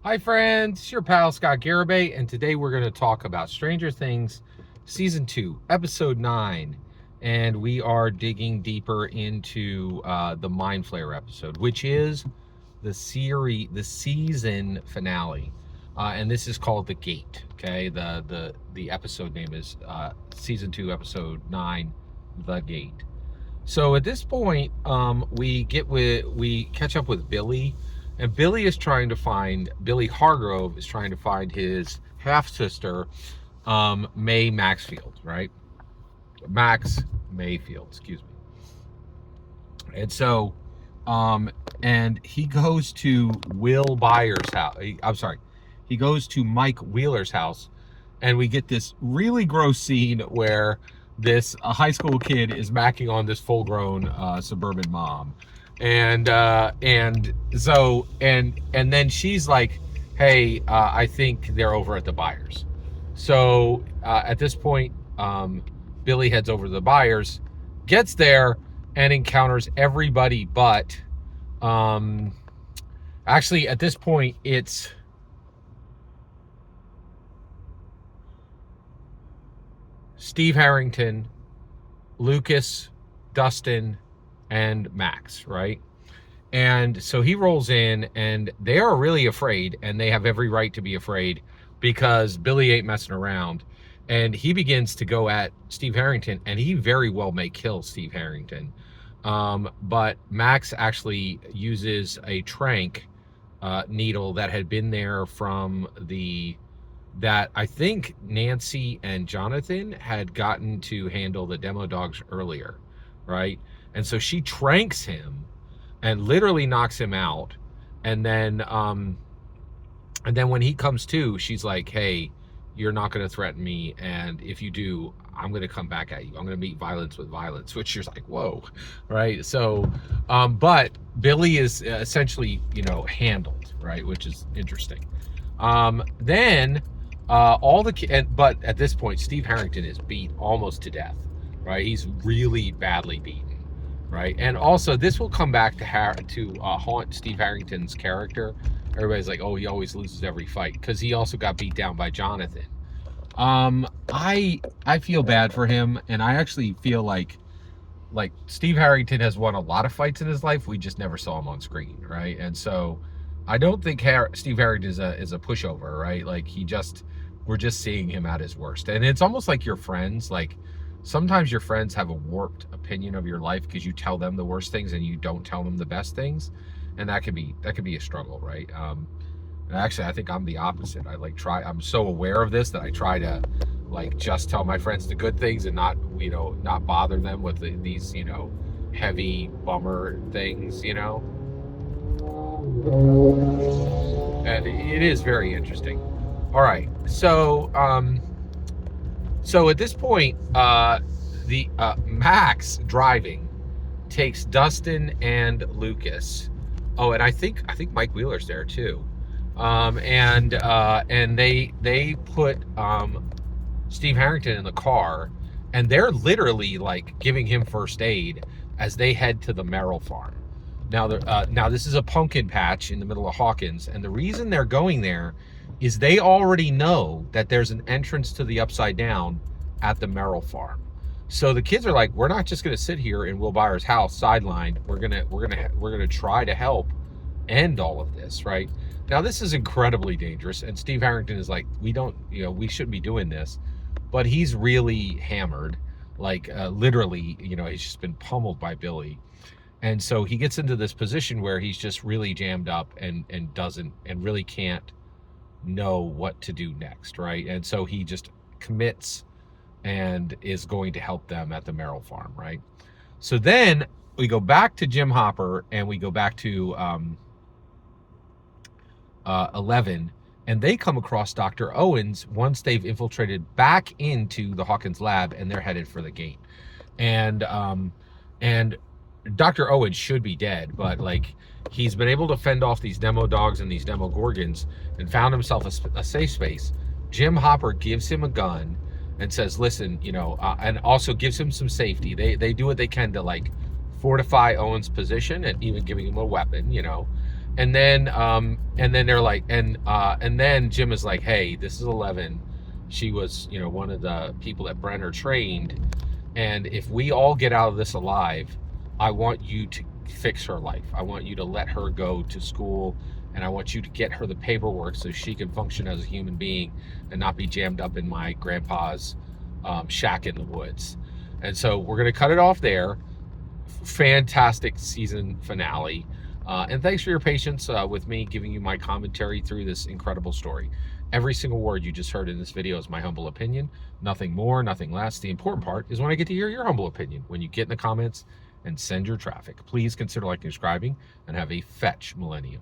Hi friends, it's your pal Scott Garibay, and today we're going to talk about Stranger Things Season 2, Episode 9. And we are digging deeper into the Mind Flayer episode, which is the season finale. And this is called The Gate, okay? The episode name is Season 2, Episode 9, The Gate. So at this point, we catch up with Billy, and Billy Hargrove is trying to find his half sister, May Maxfield, right? Max Mayfield, excuse me. And so, and he goes to Will Byers' house. He goes to Mike Wheeler's house, and we get this really gross scene where this high school kid is macking on this full-grown suburban mom, and then she's like, "Hey, I think they're over at the Byers." So at this point, Billy heads over to the Byers, gets there, and encounters everybody but, actually at this point it's Steve Harrington, Lucas, Dustin, and Max, right? And so he rolls in, and they are really afraid, and they have every right to be afraid because Billy ain't messing around. And he begins to go at Steve Harrington, and he very well may kill Steve Harrington. But Max actually uses a trank needle that had been there from that I think Nancy and Jonathan had gotten to handle the demo dogs earlier, right? And so she tranks him and literally knocks him out. And then when he comes to, she's like, "Hey, you're not going to threaten me, and if you do, I'm going to come back at you. I'm going to meet violence with violence," which you're like, whoa, right? So, but Billy is essentially, handled, right? Which is interesting. Then but at this point, Steve Harrington is beat almost to death, right? He's really badly beaten, right? And also, this will come back to haunt Steve Harrington's character. Everybody's like, "Oh, he always loses every fight," because he also got beat down by Jonathan. I feel bad for him, and I actually feel like Steve Harrington has won a lot of fights in his life. We just never saw him on screen, right? And so I don't think Steve Harrington is a pushover, right? Like we're just seeing him at his worst. And it's almost like your friends, like sometimes your friends have a warped opinion of your life because you tell them the worst things and you don't tell them the best things. And that could be a struggle, right? And actually, I think I'm the opposite. I'm so aware of this that I try to just tell my friends the good things and not bother them with these, heavy bummer things, and it is very interesting. All right, so at this point, the Max driving takes Dustin and Lucas. Oh, and I think Mike Wheeler's there too. And they put Steve Harrington in the car, and they're literally giving him first aid as they head to the Merrill farm. Now this is a pumpkin patch in the middle of Hawkins, and the reason they're going there is they already know that there's an entrance to the Upside Down at the Merrill farm. So the kids are like, "We're not just going to sit here in Will Byers' house sidelined. We're gonna try to help end all of this, right?" Now this is incredibly dangerous, and Steve Harrington is like, "We shouldn't be doing this," but he's really hammered, literally, he's just been pummeled by Billy, and so he gets into this position where he's just really jammed up and really can't know what to do next, right? And so he just commits and is going to help them at the Merrill farm, right? So then we go back to Jim Hopper, and we go back to 11, and they come across Dr. Owens once they've infiltrated back into the Hawkins lab, and they're headed for the gate. And Dr. Owens should be dead, but he's been able to fend off these demo dogs and these demo gorgons and found himself a safe space. Jim Hopper gives him a gun and says, "Listen, and also gives him some safety." They do what they can to fortify Owens' position, and even giving him a weapon, And then they're like, and then Jim is like, hey, this is 11. She was, you know, one of the people that Brenner trained, and if we all get out of this alive, I want you to fix her life. I want you to let her go to school, and I want you to get her the paperwork so she can function as a human being and not be jammed up in my grandpa's shack in the woods. And so we're going to cut it off there. Fantastic season finale. And thanks for your patience with me giving you my commentary through this incredible story. Every single word you just heard in this video is my humble opinion. Nothing more, nothing less. The important part is when I get to hear your humble opinion, when you get in the comments and send your traffic. Please consider liking and subscribing, and have a fetch millennium.